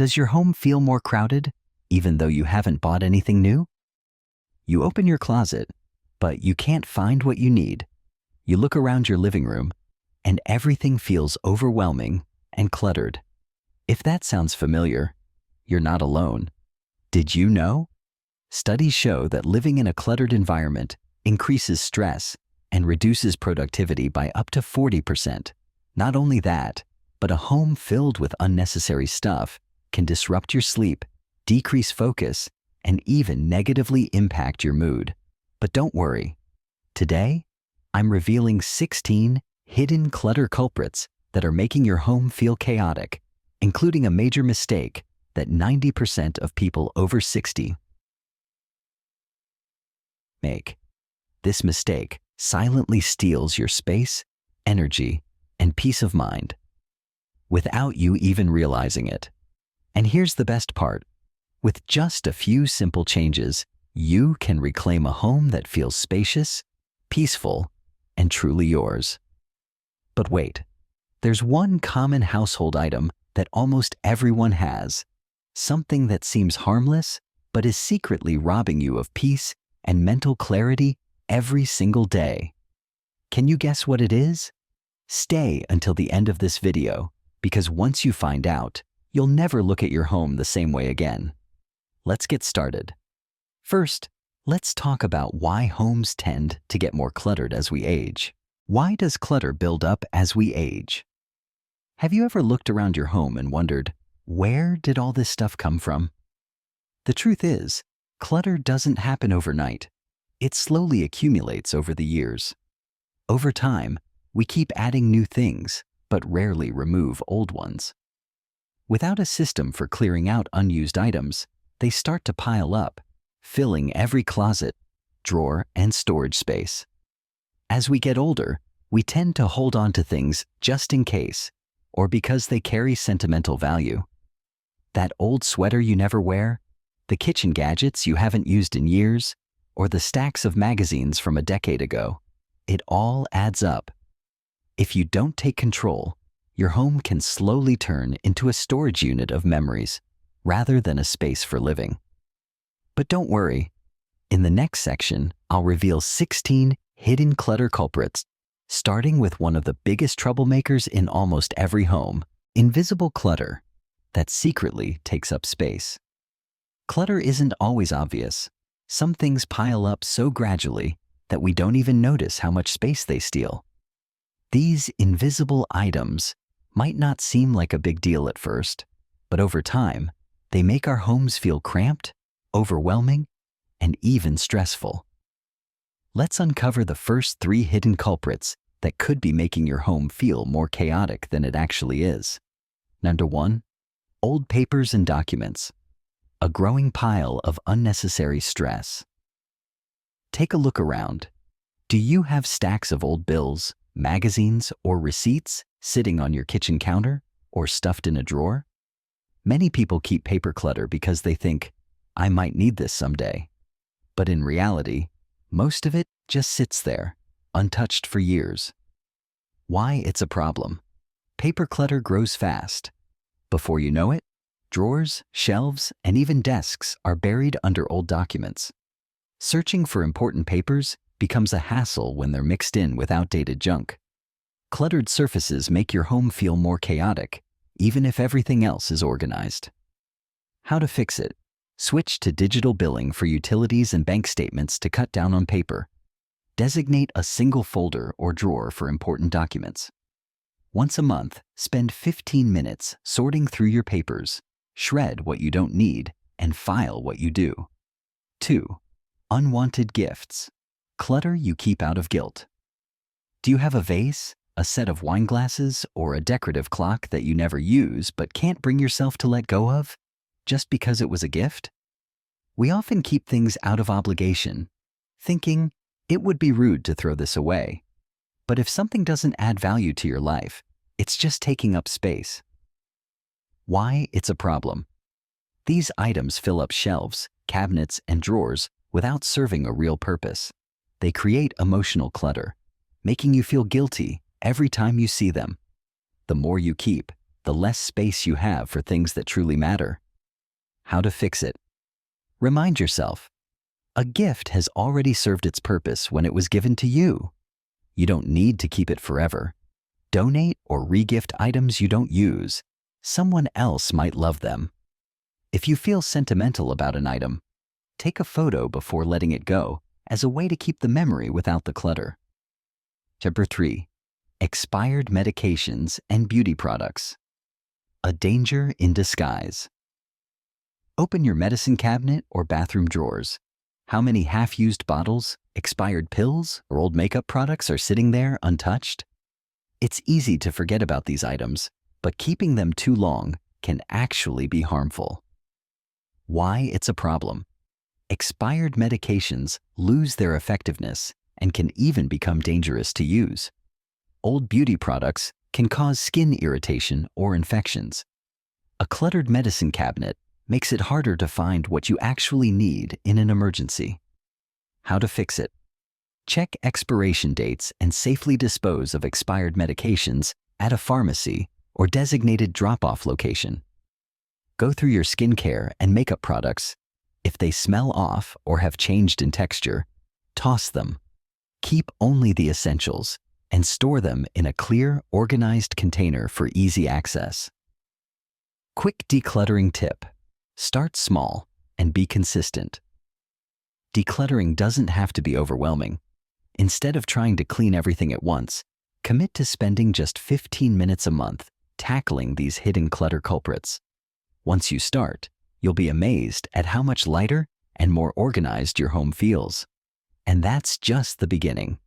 Does your home feel more crowded, even though you haven't bought anything new? You open your closet, but you can't find what you need. You look around your living room, and everything feels overwhelming and cluttered. If that sounds familiar, you're not alone. Did you know? Studies show that living in a cluttered environment increases stress and reduces productivity by up to 40%. Not only that, but a home filled with unnecessary stuff can disrupt your sleep, decrease focus, and even negatively impact your mood. But don't worry. Today, I'm revealing 16 hidden clutter culprits that are making your home feel chaotic, including a major mistake that 90% of people over 60 make. This mistake silently steals your space, energy, and peace of mind without you even realizing it. And here's the best part. With just a few simple changes, you can reclaim a home that feels spacious, peaceful, and truly yours. But wait, there's one common household item that almost everyone has, something that seems harmless but is secretly robbing you of peace and mental clarity every single day. Can you guess what it is? Stay until the end of this video, because once you find out, you'll never look at your home the same way again. Let's get started. First, let's talk about why homes tend to get more cluttered as we age. Why does clutter build up as we age? Have you ever looked around your home and wondered, where did all this stuff come from? The truth is, clutter doesn't happen overnight. It slowly accumulates over the years. Over time, we keep adding new things, but rarely remove old ones. Without a system for clearing out unused items, they start to pile up, filling every closet, drawer, and storage space. As we get older, we tend to hold on to things just in case, or because they carry sentimental value. That old sweater you never wear, the kitchen gadgets you haven't used in years, or the stacks of magazines from a decade ago, it all adds up. If you don't take control, your home can slowly turn into a storage unit of memories rather than a space for living. But don't worry. In the next section, I'll reveal 16 hidden clutter culprits, starting with one of the biggest troublemakers in almost every home, invisible clutter that secretly takes up space. Clutter isn't always obvious. Some things pile up so gradually that we don't even notice how much space they steal. These invisible items might not seem like a big deal at first, but over time, they make our homes feel cramped, overwhelming, and even stressful. Let's uncover the first 3 hidden culprits that could be making your home feel more chaotic than it actually is. Number 1, old papers and documents. A growing pile of unnecessary stress. Take a look around. Do you have stacks of old bills, magazines, or receipts sitting on your kitchen counter or stuffed in a drawer? Many people keep paper clutter because they think, I might need this someday. But in reality, most of it just sits there, untouched for years. Why it's a problem? Paper clutter grows fast. Before you know it, drawers, shelves, and even desks are buried under old documents. Searching for important papers becomes a hassle when they're mixed in with outdated junk. Cluttered surfaces make your home feel more chaotic, even if everything else is organized. How to fix it? Switch to digital billing for utilities and bank statements to cut down on paper. Designate a single folder or drawer for important documents. Once a month, spend 15 minutes sorting through your papers. Shred what you don't need and file what you do. 2. Unwanted gifts. Clutter you keep out of guilt. Do you have a vase, a set of wine glasses, or a decorative clock that you never use but can't bring yourself to let go of, just because it was a gift? We often keep things out of obligation, thinking it would be rude to throw this away. But if something doesn't add value to your life, it's just taking up space. Why it's a problem? These items fill up shelves, cabinets, and drawers without serving a real purpose. They create emotional clutter, making you feel guilty every time you see them. The more you keep, the less space you have for things that truly matter. How to fix it? Remind yourself, a gift has already served its purpose when it was given to you. You don't need to keep it forever. Donate or regift items you don't use. Someone else might love them. If you feel sentimental about an item, take a photo before letting it go as a way to keep the memory without the clutter. Chapter 3. Expired medications and beauty products. A danger in disguise. Open your medicine cabinet or bathroom drawers. How many half-used bottles, expired pills, or old makeup products are sitting there untouched? It's easy to forget about these items, but keeping them too long can actually be harmful. Why it's a problem? Expired medications lose their effectiveness and can even become dangerous to use. Old beauty products can cause skin irritation or infections. A cluttered medicine cabinet makes it harder to find what you actually need in an emergency. How to fix it? Check expiration dates and safely dispose of expired medications at a pharmacy or designated drop-off location. Go through your skincare and makeup products. If they smell off or have changed in texture, toss them. Keep only the essentials and store them in a clear, organized container for easy access. Quick decluttering tip. Start small and be consistent. Decluttering doesn't have to be overwhelming. Instead of trying to clean everything at once, commit to spending just 15 minutes a month tackling these hidden clutter culprits. Once you start, you'll be amazed at how much lighter and more organized your home feels. And that's just the beginning.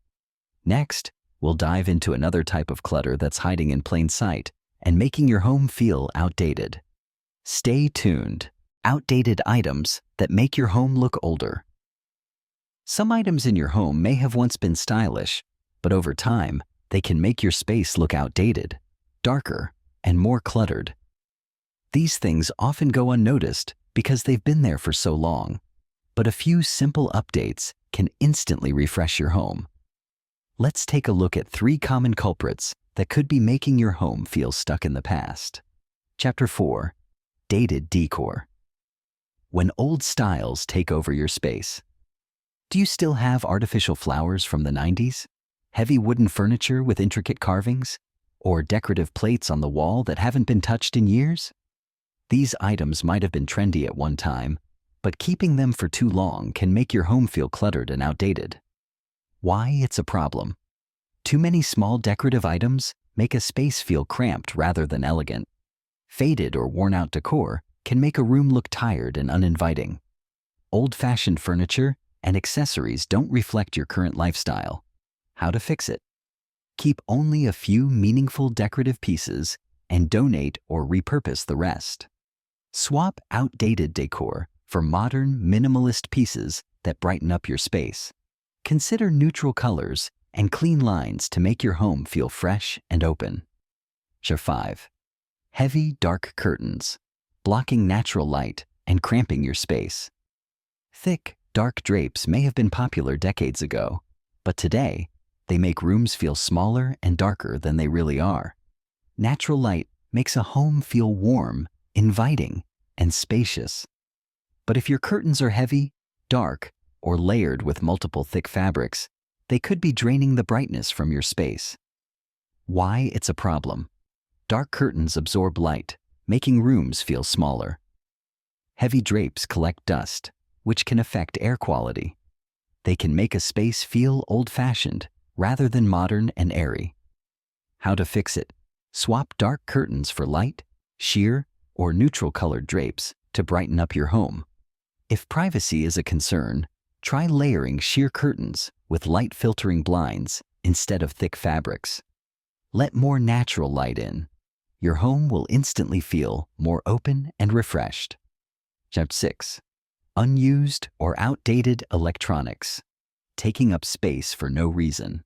Next, we'll dive into another type of clutter that's hiding in plain sight and making your home feel outdated. Stay tuned. Outdated items that make your home look older. Some items in your home may have once been stylish, but over time, they can make your space look outdated, darker, and more cluttered. These things often go unnoticed because they've been there for so long, but a few simple updates can instantly refresh your home. Let's take a look at 3 common culprits that could be making your home feel stuck in the past. Chapter 4. Dated decor. When old styles take over your space. Do you still have artificial flowers from the 90s? Heavy wooden furniture with intricate carvings? Or decorative plates on the wall that haven't been touched in years? These items might have been trendy at one time, but keeping them for too long can make your home feel cluttered and outdated. Why it's a problem? Too many small decorative items make a space feel cramped rather than elegant. Faded or worn-out decor can make a room look tired and uninviting. Old-fashioned furniture and accessories don't reflect your current lifestyle. How to fix it? Keep only a few meaningful decorative pieces and donate or repurpose the rest. Swap outdated decor for modern, minimalist pieces that brighten up your space. Consider neutral colors and clean lines to make your home feel fresh and open. Chapter 5. Heavy, dark curtains, blocking natural light and cramping your space. Thick, dark drapes may have been popular decades ago, but today, they make rooms feel smaller and darker than they really are. Natural light makes a home feel warm, inviting, and spacious. But if your curtains are heavy, dark, or layered with multiple thick fabrics, they could be draining the brightness from your space. Why it's a problem? Dark curtains absorb light, making rooms feel smaller. Heavy drapes collect dust, which can affect air quality. They can make a space feel old-fashioned rather than modern and airy. How to fix it? Swap dark curtains for light, sheer, or neutral-colored drapes to brighten up your home. If privacy is a concern, try layering sheer curtains with light-filtering blinds instead of thick fabrics. Let more natural light in. Your home will instantly feel more open and refreshed. Chapter 6. Unused or outdated electronics, taking up space for no reason.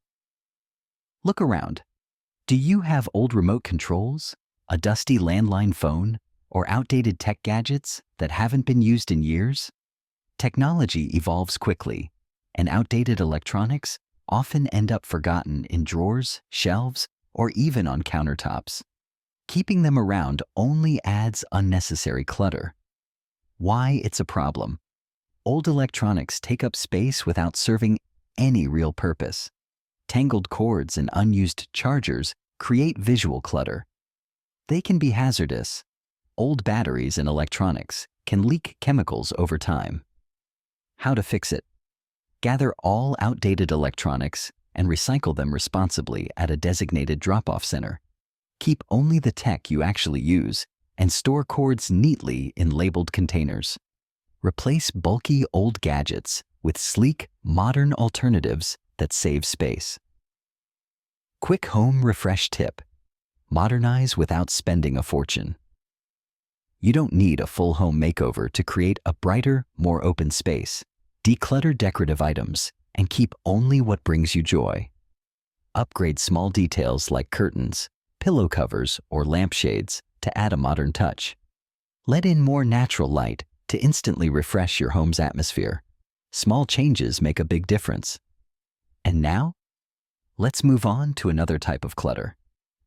Look around. Do you have old remote controls, a dusty landline phone, or outdated tech gadgets that haven't been used in years? Technology evolves quickly, and outdated electronics often end up forgotten in drawers, shelves, or even on countertops. Keeping them around only adds unnecessary clutter. Why it's a problem. Old electronics take up space without serving any real purpose. Tangled cords and unused chargers create visual clutter. They can be hazardous. Old batteries and electronics can leak chemicals over time. How to fix it? Gather all outdated electronics and recycle them responsibly at a designated drop-off center. Keep only the tech you actually use and store cords neatly in labeled containers. Replace bulky old gadgets with sleek, modern alternatives that save space. Quick home refresh tip. Modernize without spending a fortune. You don't need a full home makeover to create a brighter, more open space. Declutter decorative items and keep only what brings you joy. Upgrade small details like curtains, pillow covers, or lampshades to add a modern touch. Let in more natural light to instantly refresh your home's atmosphere. Small changes make a big difference. And now, let's move on to another type of clutter.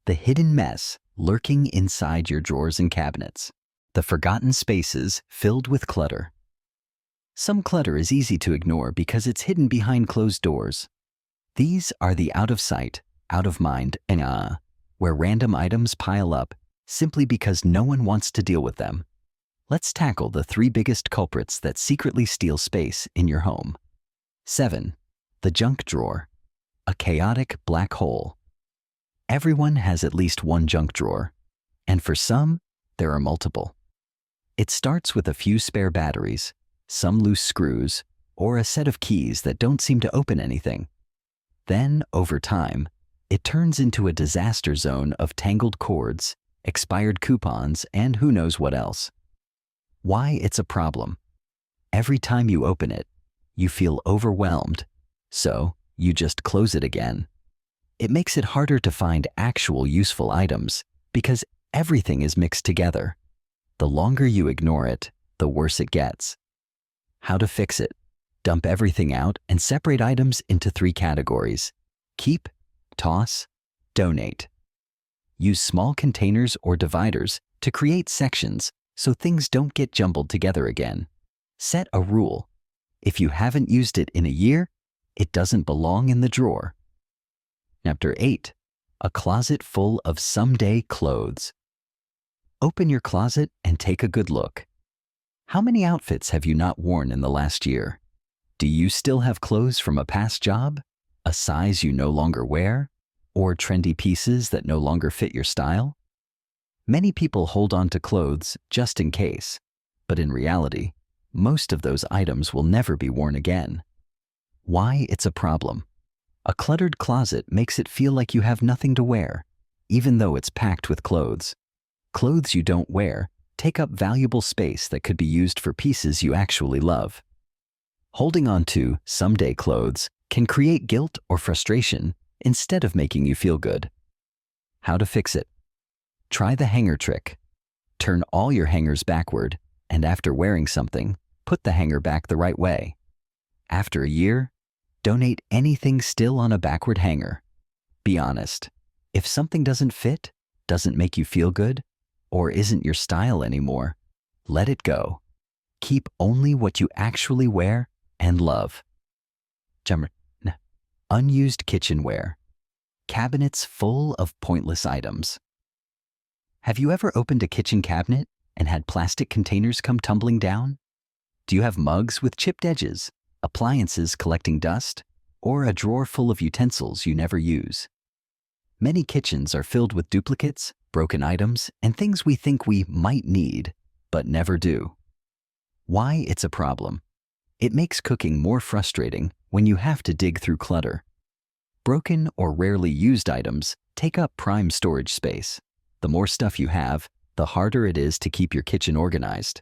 The hidden mess lurking inside your drawers and cabinets. The forgotten spaces filled with clutter. Some clutter is easy to ignore because it's hidden behind closed doors. These are the out of sight, out of mind, where random items pile up simply because no one wants to deal with them. Let's tackle the 3 biggest culprits that secretly steal space in your home. 7. The junk drawer. A chaotic black hole. Everyone has at least one junk drawer, and for some, there are multiple. It starts with a few spare batteries, some loose screws, or a set of keys that don't seem to open anything. Then, over time, it turns into a disaster zone of tangled cords, expired coupons, and who knows what else. Why it's a problem. Every time you open it, you feel overwhelmed, so you just close it again. It makes it harder to find actual useful items because everything is mixed together. The longer you ignore it, the worse it gets. How to fix it? Dump everything out and separate items into 3 categories: keep, toss, donate. Use small containers or dividers to create sections so things don't get jumbled together again. Set a rule. If you haven't used it in a year, it doesn't belong in the drawer. Chapter 8. A closet full of someday clothes. Open your closet and take a good look. How many outfits have you not worn in the last year? Do you still have clothes from a past job, a size you no longer wear, or trendy pieces that no longer fit your style? Many people hold on to clothes just in case, but in reality, most of those items will never be worn again. Why it's a problem. A cluttered closet makes it feel like you have nothing to wear, even though it's packed with clothes. Clothes you don't wear take up valuable space that could be used for pieces you actually love. Holding on to someday clothes can create guilt or frustration instead of making you feel good. How to fix it? Try the hanger trick. Turn all your hangers backward, and after wearing something, put the hanger back the right way. After a year, donate anything still on a backward hanger. Be honest. If something doesn't fit, doesn't make you feel good, or isn't your style anymore, let it go. Keep only what you actually wear and love. Unused kitchenware. Cabinets full of pointless items. Have you ever opened a kitchen cabinet and had plastic containers come tumbling down? Do you have mugs with chipped edges, appliances collecting dust, or a drawer full of utensils you never use? Many kitchens are filled with duplicates, broken items, and things we think we might need, but never do. Why it's a problem. It makes cooking more frustrating when you have to dig through clutter. Broken or rarely used items take up prime storage space. The more stuff you have, the harder it is to keep your kitchen organized.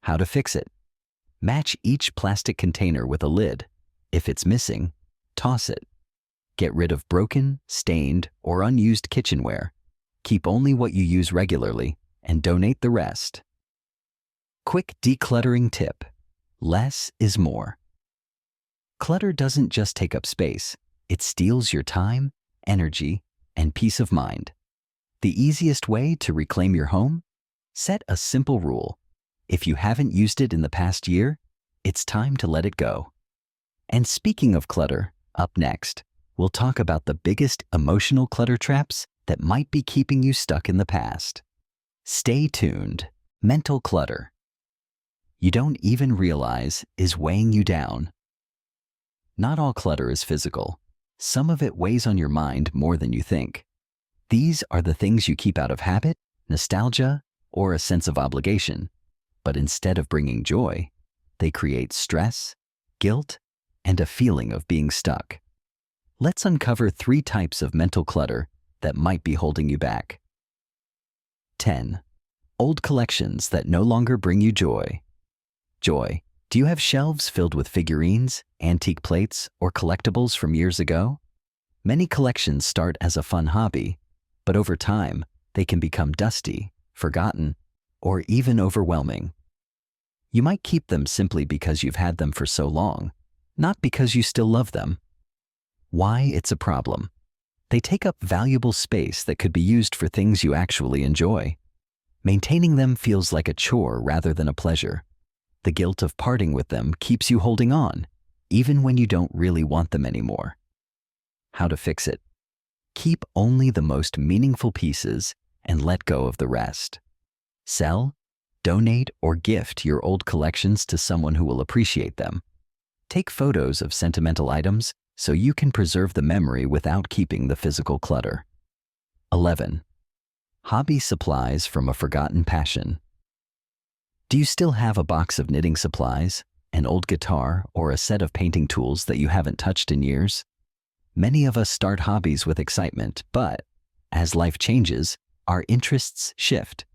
How to fix it? Match each plastic container with a lid. If it's missing, toss it. Get rid of broken, stained, or unused kitchenware. Keep only what you use regularly and donate the rest. Quick decluttering tip. Less is more. Clutter doesn't just take up space, it steals your time, energy, and peace of mind. The easiest way to reclaim your home? Set a simple rule. If you haven't used it in the past year, it's time to let it go. And speaking of clutter, up next, we'll talk about the biggest emotional clutter traps that might be keeping you stuck in the past. Stay tuned. Mental clutter. You don't even realize is weighing you down. Not all clutter is physical. Some of it weighs on your mind more than you think. These are the things you keep out of habit, nostalgia, or a sense of obligation. But instead of bringing joy, they create stress, guilt, and a feeling of being stuck. Let's uncover 3 types of mental clutter that might be holding you back. 10. Old collections that no longer bring you joy. Joy. Do you have shelves filled with figurines, antique plates, or collectibles from years ago? Many collections start as a fun hobby, but over time, they can become dusty, forgotten, or even overwhelming. You might keep them simply because you've had them for so long, not because you still love them. Why it's a problem? They take up valuable space that could be used for things you actually enjoy. Maintaining them feels like a chore rather than a pleasure. The guilt of parting with them keeps you holding on, even when you don't really want them anymore. How to fix it? Keep only the most meaningful pieces and let go of the rest. Sell, donate, or gift your old collections to someone who will appreciate them. Take photos of sentimental items so you can preserve the memory without keeping the physical clutter. 11. Hobby supplies from a forgotten passion. Do you still have a box of knitting supplies, an old guitar, or a set of painting tools that you haven't touched in years? Many of us start hobbies with excitement, but as life changes, our interests shift.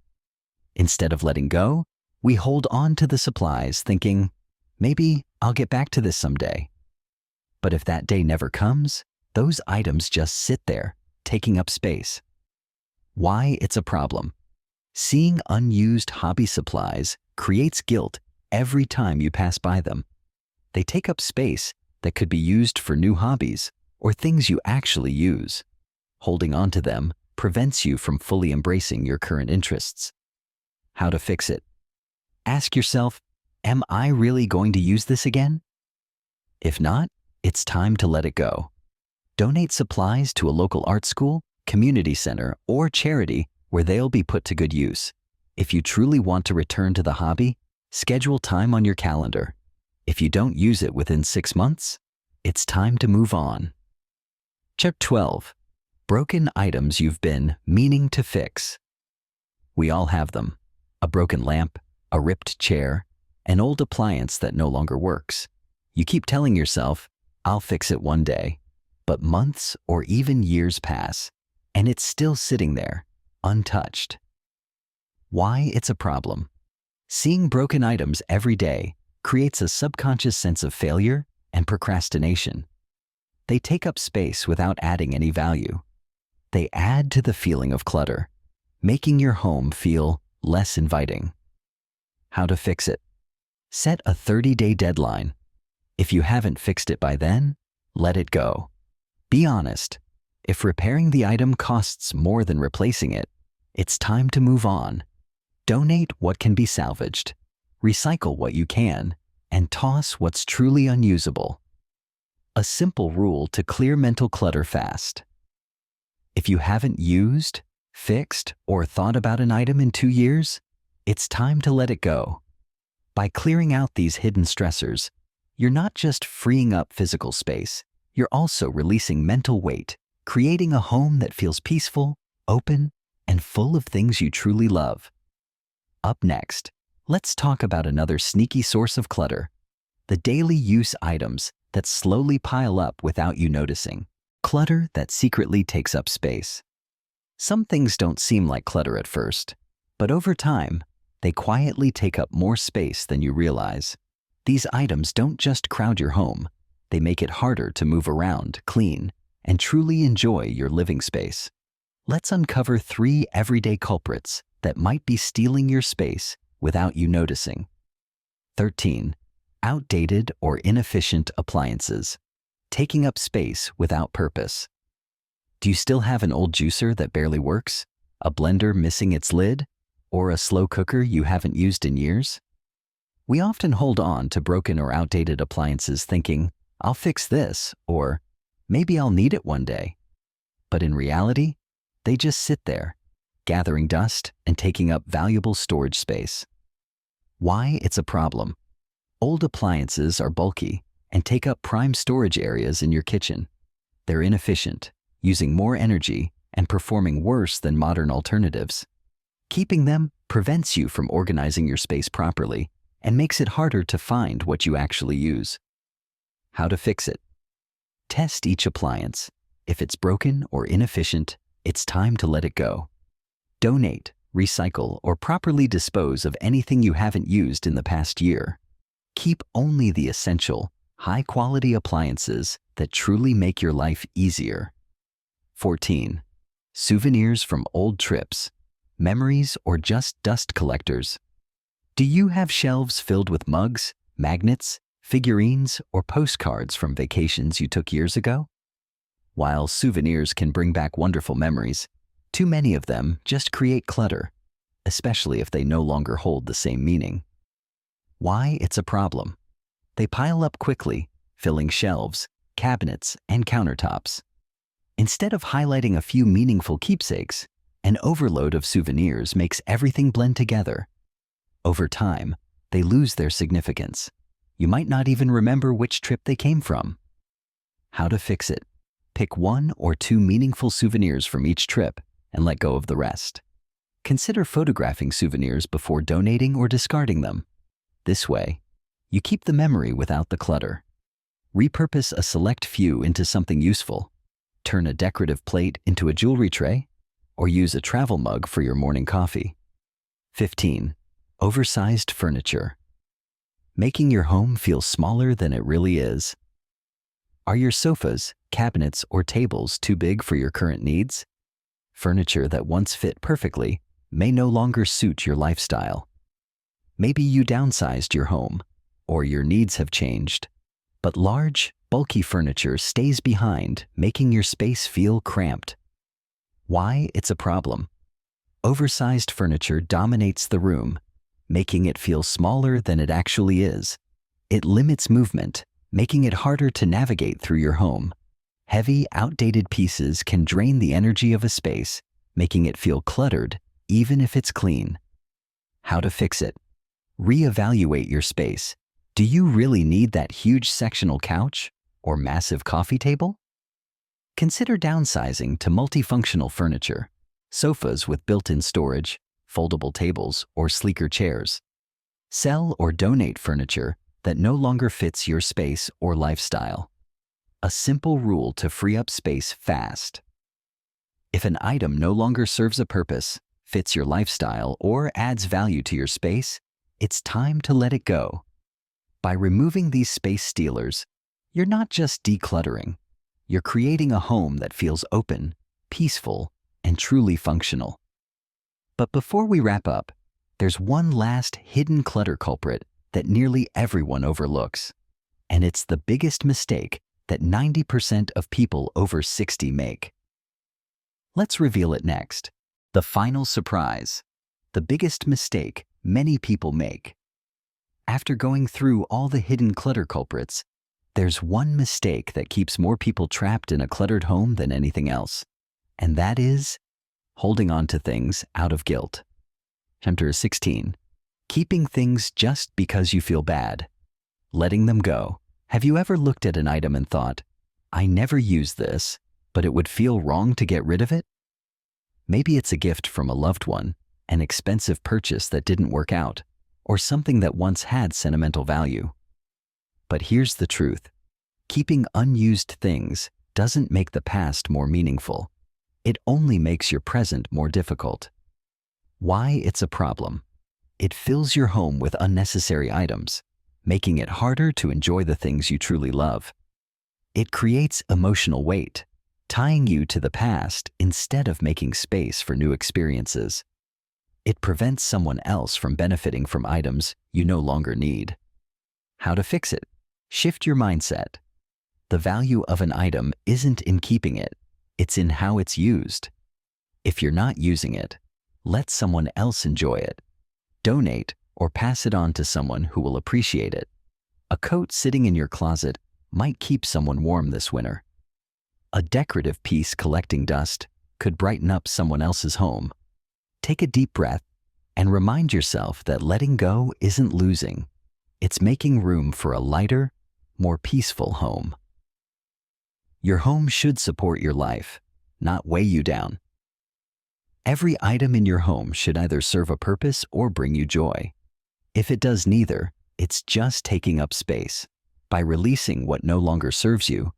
Instead of letting go, we hold on to the supplies thinking, maybe I'll get back to this someday. But if that day never comes, those items just sit there, taking up space. Why it's a problem? Seeing unused hobby supplies creates guilt every time you pass by them. They take up space that could be used for new hobbies or things you actually use. Holding on to them prevents you from fully embracing your current interests. How to fix it? Ask yourself, am I really going to use this again? If not, it's time to let it go. Donate supplies to a local art school, community center, or charity where they'll be put to good use. If you truly want to return to the hobby, schedule time on your calendar. If you don't use it within 6 months, it's time to move on. Chapter 12. Broken items you've been meaning to fix. We all have them. A broken lamp, a ripped chair, an old appliance that no longer works. You keep telling yourself, I'll fix it one day. But months or even years pass, and it's still sitting there, untouched. Why it's a problem? Seeing broken items every day creates a subconscious sense of failure and procrastination. They take up space without adding any value. They add to the feeling of clutter, making your home feel less inviting. How to fix it? Set a 30-day deadline. If you haven't fixed it by then, let it go. Be honest. If repairing the item costs more than replacing it, it's time to move on. Donate what can be salvaged, recycle what you can, and toss what's truly unusable. A simple rule to clear mental clutter fast. If you haven't used, fixed, or thought about an item in 2 years, it's time to let it go. By clearing out these hidden stressors, you're not just freeing up physical space, you're also releasing mental weight, creating a home that feels peaceful, open, and full of things you truly love. Up next, let's talk about another sneaky source of clutter: the daily use items that slowly pile up without you noticing. Clutter that secretly takes up space. Some things don't seem like clutter at first, but over time, they quietly take up more space than you realize. These items don't just crowd your home, they make it harder to move around, clean, and truly enjoy your living space. Let's uncover 3 everyday culprits that might be stealing your space without you noticing. 13. Outdated or inefficient appliances, taking up space without purpose. Do you still have an old juicer that barely works? A blender missing its lid? Or a slow cooker you haven't used in years? We often hold on to broken or outdated appliances thinking, I'll fix this, or maybe I'll need it one day. But in reality, they just sit there, gathering dust and taking up valuable storage space. Why it's a problem? Old appliances are bulky and take up prime storage areas in your kitchen. They're inefficient, using more energy and performing worse than modern alternatives. Keeping them prevents you from organizing your space properly and makes it harder to find what you actually use. How to fix it? Test each appliance. If it's broken or inefficient, it's time to let it go. Donate, recycle, or properly dispose of anything you haven't used in the past year. Keep only the essential, high-quality appliances that truly make your life easier. 14. Souvenirs from old trips, memories, or just dust collectors. Do you have shelves filled with mugs, magnets, figurines, or postcards from vacations you took years ago? While souvenirs can bring back wonderful memories, too many of them just create clutter, especially if they no longer hold the same meaning. Why it's a problem? They pile up quickly, filling shelves, cabinets, and countertops. Instead of highlighting a few meaningful keepsakes, an overload of souvenirs makes everything blend together. Over time, they lose their significance. You might not even remember which trip they came from. How to fix it? Pick 1 or 2 meaningful souvenirs from each trip and let go of the rest. Consider photographing souvenirs before donating or discarding them. This way, you keep the memory without the clutter. Repurpose a select few into something useful. Turn a decorative plate into a jewelry tray, or use a travel mug for your morning coffee. 15. Oversized furniture. Making your home feel smaller than it really is. Are your sofas, cabinets, or tables too big for your current needs? Furniture that once fit perfectly may no longer suit your lifestyle. Maybe you downsized your home, or your needs have changed. But large, bulky furniture stays behind, making your space feel cramped. Why it's a problem? Oversized furniture dominates the room, making it feel smaller than it actually is. It limits movement, making it harder to navigate through your home. Heavy, outdated pieces can drain the energy of a space, making it feel cluttered, even if it's clean. How to fix it? Reevaluate your space. Do you really need that huge sectional couch or massive coffee table? Consider downsizing to multifunctional furniture, sofas with built-in storage, foldable tables, or sleeker chairs. Sell or donate furniture that no longer fits your space or lifestyle. A simple rule to free up space fast. If an item no longer serves a purpose, fits your lifestyle, or adds value to your space, it's time to let it go. By removing these space stealers, you're not just decluttering. You're creating a home that feels open, peaceful, and truly functional. But before we wrap up, there's one last hidden clutter culprit that nearly everyone overlooks. And it's the biggest mistake that 90% of people over 60 make. Let's reveal it next. The final surprise. The biggest mistake many people make. After going through all the hidden clutter culprits, there's one mistake that keeps more people trapped in a cluttered home than anything else. And that is holding on to things out of guilt. Chapter 16. Keeping things just because you feel bad. Letting them go. Have you ever looked at an item and thought, I never use this, but it would feel wrong to get rid of it? Maybe it's a gift from a loved one, an expensive purchase that didn't work out, or something that once had sentimental value. But here's the truth. Keeping unused things doesn't make the past more meaningful. It only makes your present more difficult. Why it's a problem? It fills your home with unnecessary items, making it harder to enjoy the things you truly love. It creates emotional weight, tying you to the past instead of making space for new experiences. It prevents someone else from benefiting from items you no longer need. How to fix it? Shift your mindset. The value of an item isn't in keeping it, it's in how it's used. If you're not using it, let someone else enjoy it. Donate or pass it on to someone who will appreciate it. A coat sitting in your closet might keep someone warm this winter. A decorative piece collecting dust could brighten up someone else's home. Take a deep breath and remind yourself that letting go isn't losing. It's making room for a lighter, more peaceful home. Your home should support your life, not weigh you down. Every item in your home should either serve a purpose or bring you joy. If it does neither, it's just taking up space. By releasing what no longer serves you,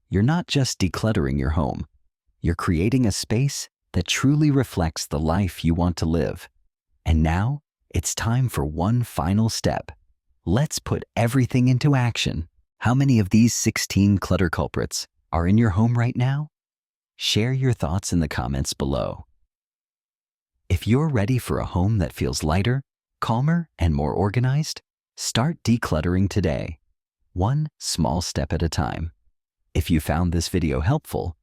you're not just decluttering your home. You're creating a space that truly reflects the life you want to live. And now, it's time for one final step. Let's put everything into action. How many of these 16 clutter culprits are in your home right now? Share your thoughts in the comments below. If you're ready for a home that feels lighter, calmer, and more organized, start decluttering today, one small step at a time. If you found this video helpful,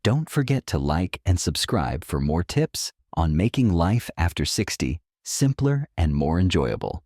don't forget to like and subscribe for more tips on making life after 60 simpler and more enjoyable.